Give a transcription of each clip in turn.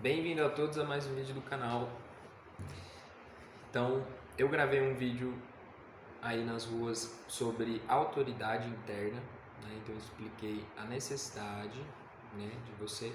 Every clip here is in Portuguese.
Bem-vindo a todos a mais um vídeo do canal. Então, eu gravei um vídeo aí nas ruas sobre autoridade interna, né? Então eu expliquei a necessidade, né, de você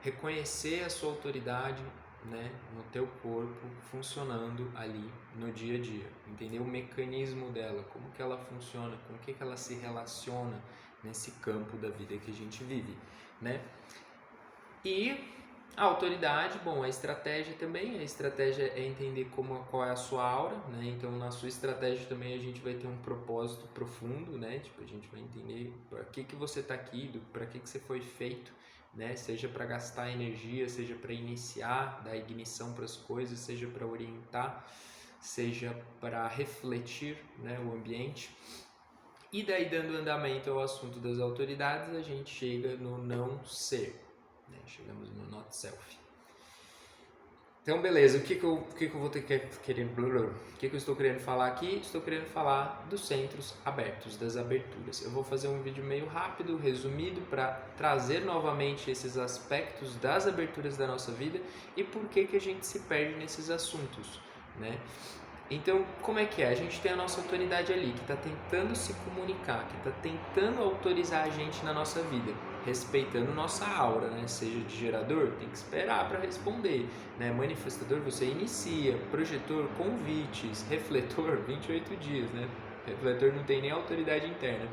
reconhecer a sua autoridade, né, no teu corpo funcionando ali no dia a dia, entender o mecanismo dela, como que ela funciona, com o que ela se relaciona nesse campo da vida que a gente vive, né? E a autoridade, bom, a estratégia também, a estratégia é entender qual é a sua aura, né? Então na sua estratégia também a gente vai ter um propósito profundo, né? Tipo, a gente vai entender para que você está aqui, para que você foi feito, né? Seja para gastar energia, seja para iniciar, dar ignição para as coisas, seja para orientar, seja para refletir, né, o ambiente. E daí, dando andamento ao assunto das autoridades, a gente chega no não ser, né? Chegamos no not self. Então, beleza, o que eu vou ter querendo, o que eu estou querendo falar aqui? Estou querendo falar dos centros abertos, das aberturas. Eu vou fazer um vídeo meio rápido, resumido, para trazer novamente esses aspectos das aberturas da nossa vida e por que a gente se perde nesses assuntos, né? Então, como é que é? A gente tem a nossa autoridade ali, que está tentando se comunicar, que está tentando autorizar a gente na nossa vida, respeitando nossa aura, né? Seja de gerador, tem que esperar para responder, né? Manifestador, você inicia, projetor, convites, refletor, 28 dias, né? Refletor não tem nem autoridade interna.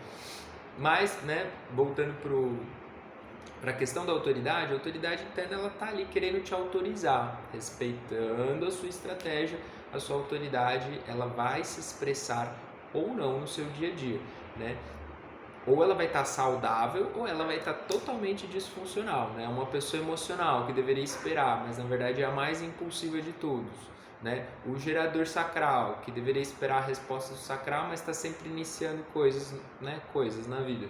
Mas, né, voltando para a questão da autoridade, a autoridade interna ela está ali querendo te autorizar, respeitando a sua estratégia, a sua autoridade ela vai se expressar ou não no seu dia a dia, né? Ou ela vai estar saudável ou ela vai estar totalmente disfuncional, né? Uma pessoa emocional que deveria esperar, mas na verdade é a mais impulsiva de todos, né? O gerador sacral que deveria esperar a resposta do sacral, mas está sempre iniciando coisas, né? Coisas na vida.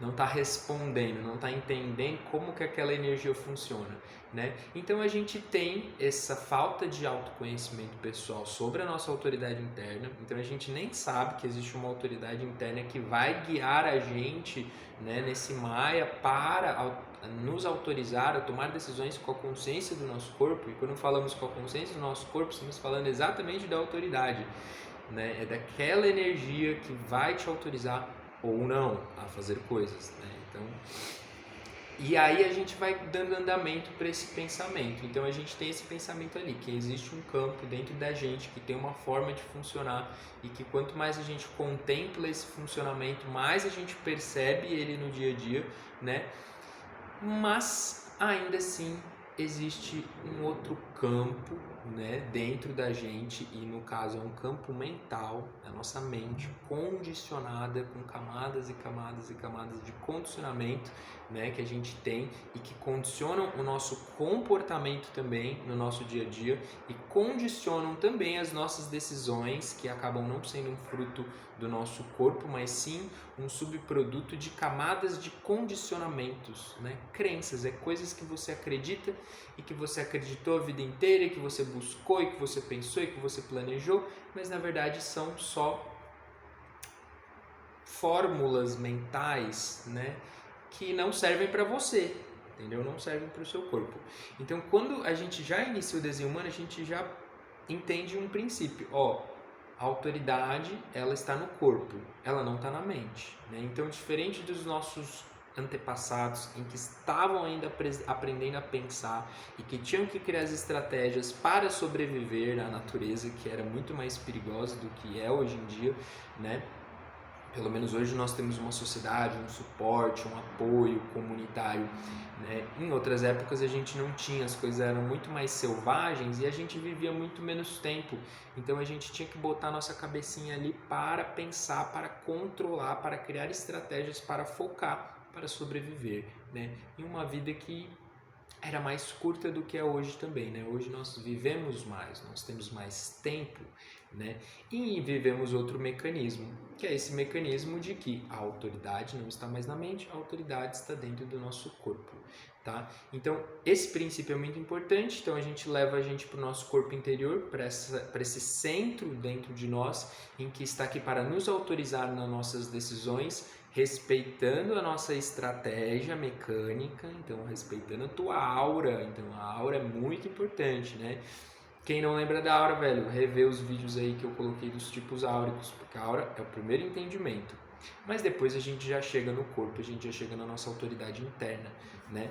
Não está respondendo, não está entendendo como que aquela energia funciona, né? Então a gente tem essa falta de autoconhecimento pessoal sobre a nossa autoridade interna. Então a gente nem sabe que existe uma autoridade interna que vai guiar a gente, né, nesse Maya para nos autorizar a tomar decisões com a consciência do nosso corpo. E quando falamos com a consciência do nosso corpo, estamos falando exatamente da autoridade, né? É daquela energia que vai te autorizar ou não a fazer coisas, né? Então, e aí a gente vai dando andamento para esse pensamento. Então a gente tem esse pensamento ali, que existe um campo dentro da gente que tem uma forma de funcionar e que quanto mais a gente contempla esse funcionamento, mais a gente percebe ele no dia a dia, né? Mas ainda assim existe um outro campo, né, dentro da gente, e no caso é um campo mental, a nossa mente condicionada com camadas e camadas e camadas de condicionamento, né, que a gente tem e que condicionam o nosso comportamento também no nosso dia a dia e condicionam também as nossas decisões, que acabam não sendo um fruto do nosso corpo, mas sim um subproduto de camadas de condicionamentos, né? Crenças, é coisas que você acredita e que você acreditou a vida inteira, e que você buscou, e que você pensou, e que você planejou, mas na verdade são só fórmulas mentais, né, que não servem para você, entendeu? Não servem para o seu corpo. Então, quando a gente já inicia o desenho humano, a gente já entende um princípio, a autoridade, ela está no corpo, ela não está na mente, né? Então, diferente dos nossos antepassados, em que estavam ainda aprendendo a pensar e que tinham que criar as estratégias para sobreviver à natureza, que era muito mais perigosa do que é hoje em dia, né? Pelo menos hoje nós temos uma sociedade, um suporte, um apoio comunitário, né? Em outras épocas a gente não tinha, as coisas eram muito mais selvagens e a gente vivia muito menos tempo. Então a gente tinha que botar nossa cabecinha ali para pensar, para controlar, para criar estratégias, para focar, para sobreviver, né? Em uma vida que era mais curta do que é hoje também, né? Hoje nós vivemos mais, nós temos mais tempo, né? E vivemos outro mecanismo, que é esse mecanismo de que a autoridade não está mais na mente, a autoridade está dentro do nosso corpo, tá? Então, esse princípio é muito importante, então a gente leva a gente para o nosso corpo interior, para esse centro dentro de nós, em que está aqui para nos autorizar nas nossas decisões, respeitando a nossa estratégia mecânica, então respeitando a tua aura, então a aura é muito importante, né? Quem não lembra da aura, velho, rever os vídeos aí que eu coloquei dos tipos áuricos, porque a aura é o primeiro entendimento. Mas depois a gente já chega no corpo, a gente já chega na nossa autoridade interna, né?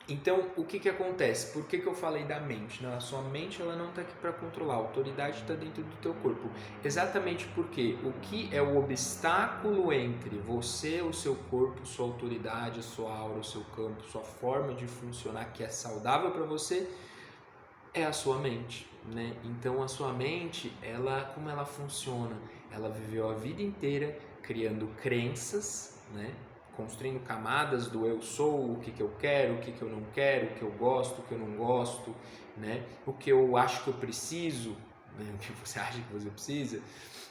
Então, o que acontece? Por que eu falei da mente? Não, a sua mente ela não está aqui para controlar, a autoridade está dentro do teu corpo. Exatamente porque o que é o obstáculo entre você, o seu corpo, sua autoridade, a sua aura, o seu campo, sua forma de funcionar que é saudável para você, é a sua mente, né? Então a sua mente, como ela funciona? Ela viveu a vida inteira criando crenças, né? Construindo camadas do eu sou, o que eu quero, o que eu não quero, o que eu gosto, o que eu não gosto, né? O que eu acho que eu preciso, né? O que você acha que você precisa,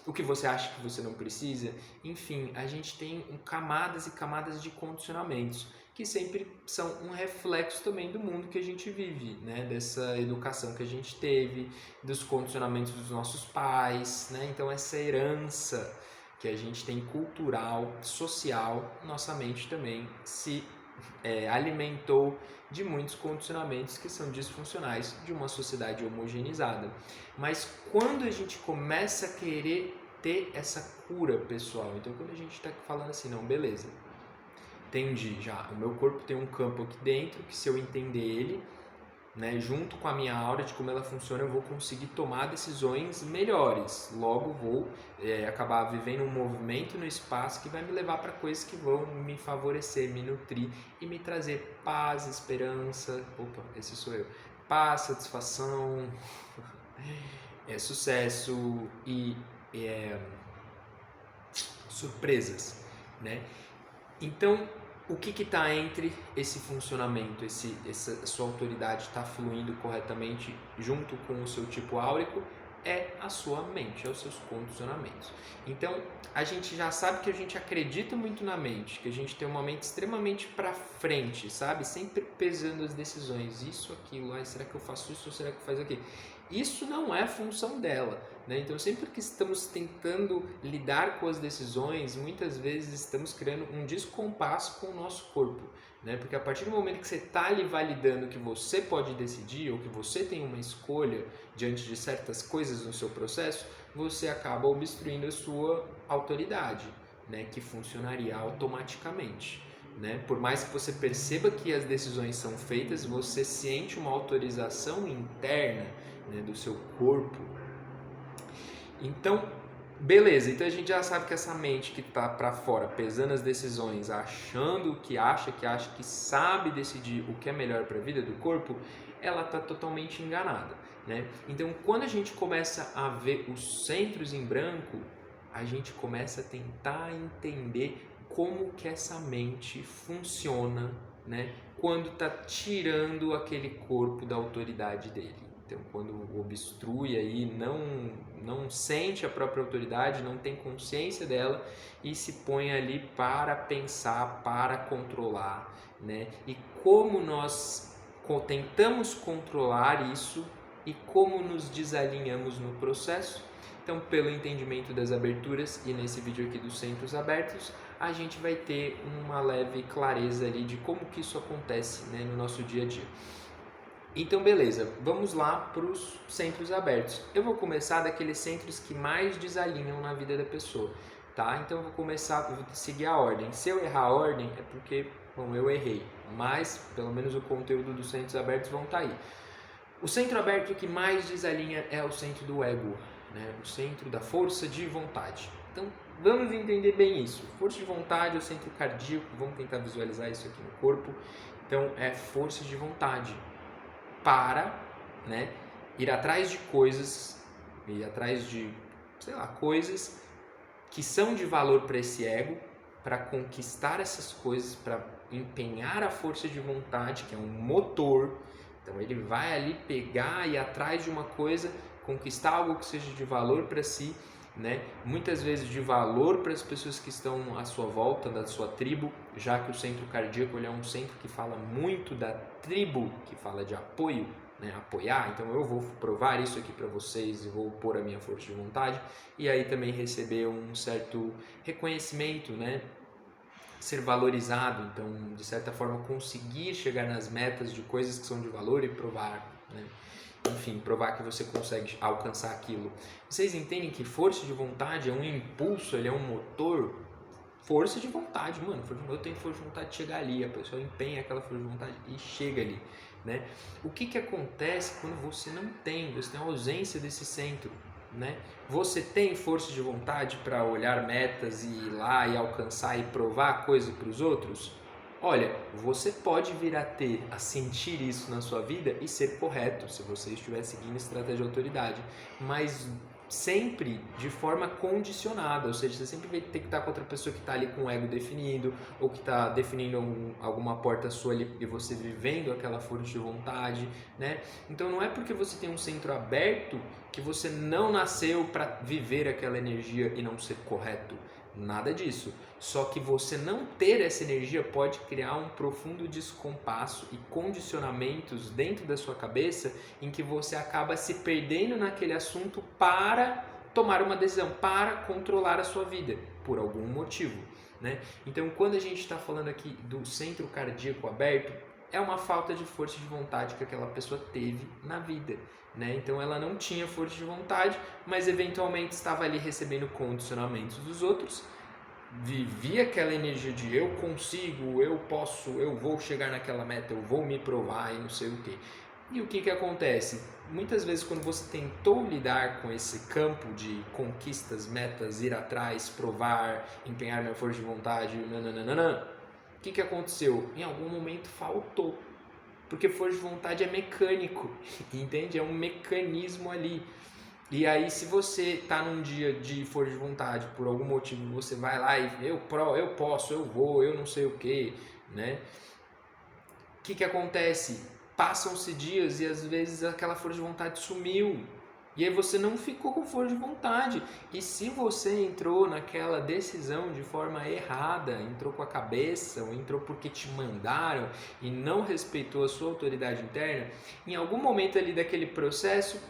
o que você acha que você não precisa. Enfim, a gente tem camadas e camadas de condicionamentos que sempre são um reflexo também do mundo que a gente vive, né? Dessa educação que a gente teve, dos condicionamentos dos nossos pais, né? Então essa herança que a gente tem cultural, social, nossa mente também se alimentou de muitos condicionamentos que são disfuncionais de uma sociedade homogeneizada. Mas quando a gente começa a querer ter essa cura pessoal, então quando a gente está falando assim, não, beleza, entendi já, o meu corpo tem um campo aqui dentro que se eu entender ele, né, junto com a minha aura de como ela funciona, eu vou conseguir tomar decisões melhores. Logo vou acabar vivendo um movimento no espaço que vai me levar para coisas que vão me favorecer, me nutrir e me trazer paz, esperança, esse sou eu, paz, satisfação, sucesso e surpresas, né? Então, o que está entre esse funcionamento, essa sua autoridade está fluindo corretamente junto com o seu tipo áurico? É a sua mente, é os seus condicionamentos. Então, a gente já sabe que a gente acredita muito na mente, que a gente tem uma mente extremamente para frente, sabe? Sempre pesando as decisões, isso, aquilo, será que eu faço isso ou será que eu faço aquilo? Isso não é função dela, né? Então, sempre que estamos tentando lidar com as decisões, muitas vezes estamos criando um descompasso com o nosso corpo, né? Porque a partir do momento que você está ali validando que você pode decidir ou que você tem uma escolha diante de certas coisas no seu processo, você acaba obstruindo a sua autoridade, né? Que funcionaria automaticamente. Né? Por mais que você perceba que as decisões são feitas, você sente uma autorização interna, né, do seu corpo. Então, beleza, então a gente já sabe que essa mente que está para fora, pesando as decisões, achando que acha que sabe decidir o que é melhor para a vida do corpo, ela está totalmente enganada, né? Então, quando a gente começa a ver os centros em branco, a gente começa a tentar entender como que essa mente funciona, né? Quando está tirando aquele corpo da autoridade dele. Então, quando obstrui aí, não sente a própria autoridade, não tem consciência dela e se põe ali para pensar, para controlar, né? E como nós tentamos controlar isso e como nos desalinhamos no processo. Então, pelo entendimento das aberturas e nesse vídeo aqui dos centros abertos, a gente vai ter uma leve clareza ali de como que isso acontece, né, no nosso dia a dia. Então, beleza, vamos lá para os centros abertos. Eu vou começar daqueles centros que mais desalinham na vida da pessoa, tá? Então, eu vou seguir a ordem. Se eu errar a ordem, é porque, eu errei, mas pelo menos o conteúdo dos centros abertos vão estar aí. O centro aberto que mais desalinha é o centro do ego, né? O centro da força de vontade. Então, vamos entender bem isso. Força de vontade é o centro cardíaco, vamos tentar visualizar isso aqui no corpo. Então, é força de vontade para, né, ir atrás de coisas, ir atrás de, coisas que são de valor para esse ego, para conquistar essas coisas, para empenhar a força de vontade, que é um motor. Então ele vai ali pegar e ir atrás de uma coisa, conquistar algo que seja de valor para si, né? Muitas vezes de valor para as pessoas que estão à sua volta, da sua tribo, já que o centro cardíaco ele é um centro que fala muito da tribo, que fala de apoio, né? Apoiar. Então eu vou provar isso aqui para vocês e vou pôr a minha força de vontade e aí também receber um certo reconhecimento, né? ser valorizado, então de certa forma conseguir chegar nas metas de coisas que são de valor e provar, né? Enfim, provar que você consegue alcançar aquilo. Vocês entendem que força de vontade é um impulso, ele é um motor? Força de vontade, mano. Eu tenho força de vontade de chegar ali, a pessoa empenha aquela força de vontade e chega ali, né? O que acontece quando você não tem, você tem a ausência desse centro, né? Você tem força de vontade para olhar metas e ir lá e alcançar e provar coisa para os outros? Olha, você pode vir a ter, a sentir isso na sua vida e ser correto, se você estiver seguindo estratégia de autoridade, mas sempre de forma condicionada, ou seja, você sempre vai ter que estar com outra pessoa que está ali com o ego definido, ou que está definindo alguma porta sua ali e você vivendo aquela força de vontade, né? Então não é porque você tem um centro aberto que você não nasceu para viver aquela energia e não ser correto. Nada disso. Só que você não ter essa energia pode criar um profundo descompasso e condicionamentos dentro da sua cabeça em que você acaba se perdendo naquele assunto para tomar uma decisão, para controlar a sua vida, por algum motivo, né? Então, quando a gente está falando aqui do centro cardíaco aberto, é uma falta de força de vontade que aquela pessoa teve na vida, né? Então ela não tinha força de vontade, mas eventualmente estava ali recebendo condicionamentos dos outros, vivia aquela energia de eu consigo, eu posso, eu vou chegar naquela meta, eu vou me provar e não sei o que. E o que acontece? Muitas vezes quando você tentou lidar com esse campo de conquistas, metas, ir atrás, provar, empenhar minha força de vontade, nananana, o que aconteceu? Em algum momento faltou. Porque força de vontade é mecânico, entende? É um mecanismo ali. E aí, se você tá num dia de força de vontade, por algum motivo, você vai lá e eu posso, eu vou, eu não sei o que, né? O que acontece? Passam-se dias e às vezes aquela força de vontade sumiu. E aí você não ficou com força de vontade. E se você entrou naquela decisão de forma errada, entrou com a cabeça, ou entrou porque te mandaram e não respeitou a sua autoridade interna, em algum momento ali daquele processo,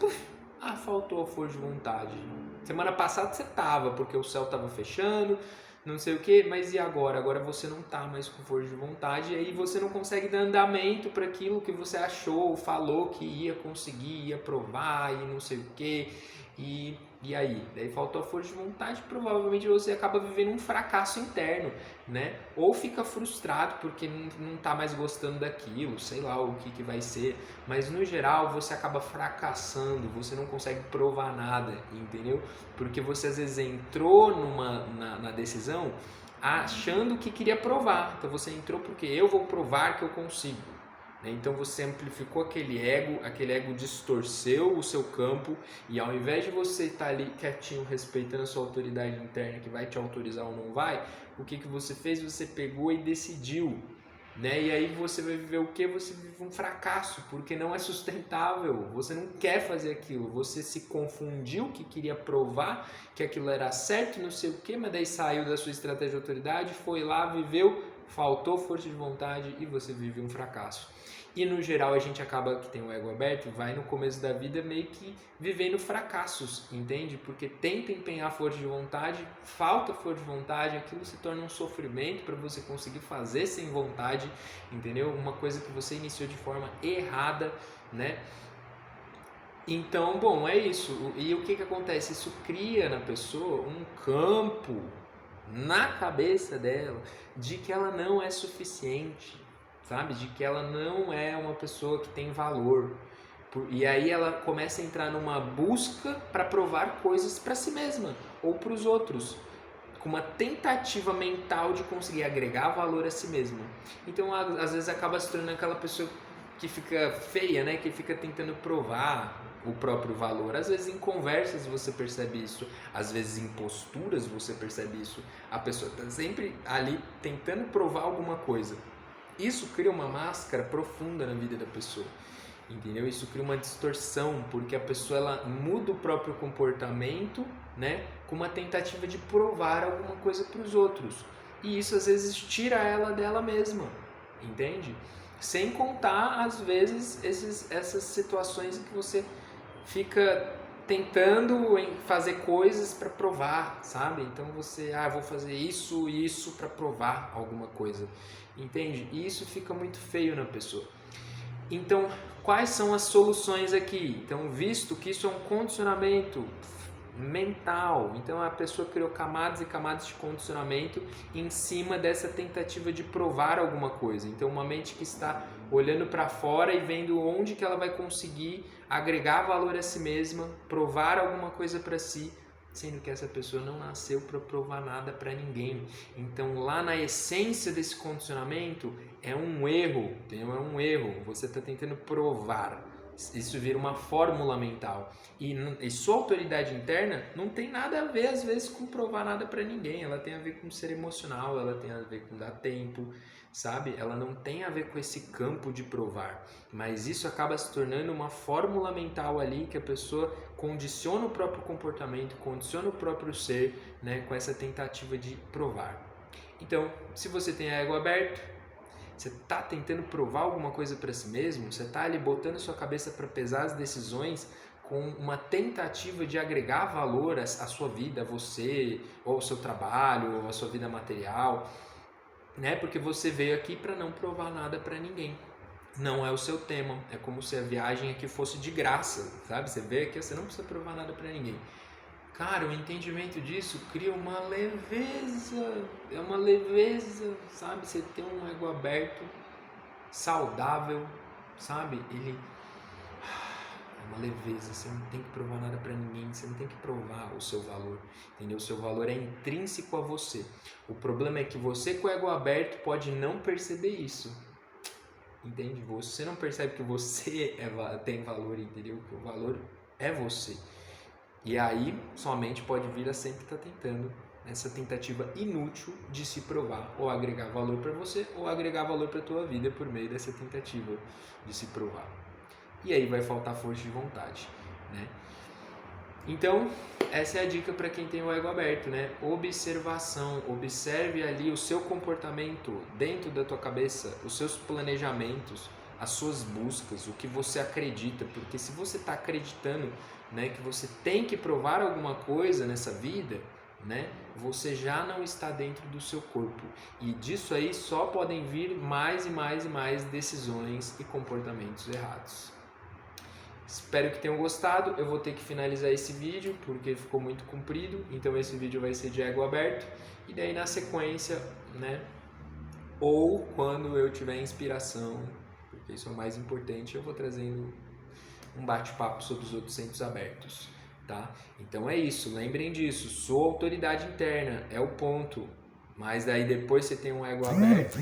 faltou a força de vontade. Semana passada você tava, porque o céu tava fechando, não sei o que, mas e agora? Agora você não tá mais com força de vontade e aí você não consegue dar andamento para aquilo que você achou, falou que ia conseguir, ia provar e não sei o que. E aí? Daí faltou a força de vontade, provavelmente você acaba vivendo um fracasso interno, né? Ou fica frustrado porque não tá mais gostando daquilo, sei lá o que vai ser. Mas no geral você acaba fracassando, você não consegue provar nada, entendeu? Porque você às vezes entrou na decisão achando que queria provar. Então você entrou porque eu vou provar que eu consigo. Então você amplificou aquele ego distorceu o seu campo e ao invés de você estar ali quietinho, respeitando a sua autoridade interna que vai te autorizar ou não vai, o que você fez? Você pegou e decidiu, né? E aí você vai viver o que? Você vive um fracasso, porque não é sustentável, você não quer fazer aquilo, você se confundiu que queria provar que aquilo era certo, não sei o que, mas daí saiu da sua estratégia de autoridade, foi lá, viveu, faltou força de vontade e você vive um fracasso. E no geral a gente acaba, que tem o ego aberto, vai no começo da vida meio que vivendo fracassos, entende? Porque tenta empenhar força de vontade, falta força de vontade, aquilo se torna um sofrimento para você conseguir fazer sem vontade, entendeu? Uma coisa que você iniciou de forma errada, né? Então, bom, é isso. E o que acontece? Isso cria na pessoa um campo na cabeça dela de que ela não é suficiente, sabe? De que ela não é uma pessoa que tem valor. E aí ela começa a entrar numa busca para provar coisas para si mesma ou para os outros, com uma tentativa mental de conseguir agregar valor a si mesma. Então, às vezes acaba se tornando aquela pessoa que fica feia, né? Que fica tentando provar o próprio valor. Às vezes em conversas você percebe isso, às vezes em posturas você percebe isso. A pessoa está sempre ali tentando provar alguma coisa. Isso cria uma máscara profunda na vida da pessoa, entendeu? Isso cria uma distorção, porque a pessoa ela muda o próprio comportamento, né, com uma tentativa de provar alguma coisa para os outros. E isso às vezes tira ela dela mesma, entende? Sem contar, às vezes, essas situações em que você fica tentando fazer coisas para provar, sabe? Então você, vou fazer isso e isso para provar alguma coisa, entende? E isso fica muito feio na pessoa. Então, quais são as soluções aqui? Então, visto que isso é um condicionamento mental, então a pessoa criou camadas e camadas de condicionamento em cima dessa tentativa de provar alguma coisa. Então, uma mente que está olhando para fora e vendo onde que ela vai conseguir agregar valor a si mesma, provar alguma coisa para si, sendo que essa pessoa não nasceu para provar nada para ninguém. Então, lá na essência desse condicionamento é um erro, você está tentando provar. Isso vira uma fórmula mental. E sua autoridade interna não tem nada a ver, às vezes, com provar nada para ninguém. Ela tem a ver com ser emocional, ela tem a ver com dar tempo, sabe? Ela não tem a ver com esse campo de provar. Mas isso acaba se tornando uma fórmula mental ali que a pessoa condiciona o próprio comportamento, condiciona o próprio ser, né, com essa tentativa de provar. Então, se você tem ego aberto, você está tentando provar alguma coisa para si mesmo, você está ali botando sua cabeça para pesar as decisões com uma tentativa de agregar valor à sua vida, a você, ou ao seu trabalho, ou à sua vida material, né? Porque você veio aqui para não provar nada para ninguém. Não é o seu tema, é como se a viagem aqui fosse de graça, sabe? Você veio aqui, você não precisa provar nada para ninguém. Cara, o entendimento disso cria uma leveza, é uma leveza, sabe? Você tem um ego aberto, saudável, sabe? Ele é uma leveza, você não tem que provar nada pra ninguém, você não tem que provar o seu valor, entendeu? O seu valor é intrínseco a você. O problema é que você com o ego aberto pode não perceber isso, entende? Você não percebe que você tem valor, entendeu? Que o valor é você. E aí, sua mente pode vir a sempre estar tentando essa tentativa inútil de se provar, ou agregar valor para você, ou agregar valor para a tua vida por meio dessa tentativa de se provar. E aí vai faltar força de vontade, né? Então, essa é a dica para quem tem o ego aberto, né? Observação, observe ali o seu comportamento dentro da tua cabeça, os seus planejamentos, as suas buscas, o que você acredita, porque se você está acreditando, né, que você tem que provar alguma coisa nessa vida, né, você já não está dentro do seu corpo, e disso aí só podem vir mais e mais e mais decisões e comportamentos errados. Espero que tenham gostado. Eu vou ter que finalizar esse vídeo porque ficou muito comprido, então esse vídeo vai ser de ego aberto, e daí na sequência, né, ou quando eu tiver inspiração, porque isso é o mais importante, eu vou trazendo um bate-papo sobre os outros centros abertos, tá? Então é isso, lembrem disso, sua autoridade interna é o ponto, mas daí depois você tem um ego aberto,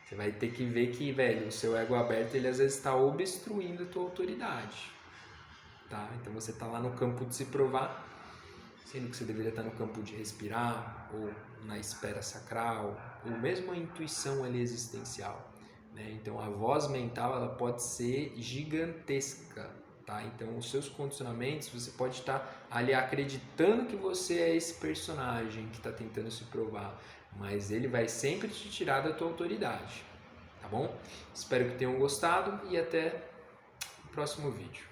você vai ter que ver que, velho, o seu ego aberto, ele às vezes está obstruindo a tua autoridade, tá? Então você está lá no campo de se provar, sendo que você deveria estar no campo de respirar, ou na esfera sacral, ou mesmo a intuição ali existencial. Então a voz mental ela pode ser gigantesca, tá? Então os seus condicionamentos, você pode estar ali acreditando que você é esse personagem que está tentando se provar, mas ele vai sempre te tirar da tua autoridade, tá bom? Espero que tenham gostado e até o próximo vídeo.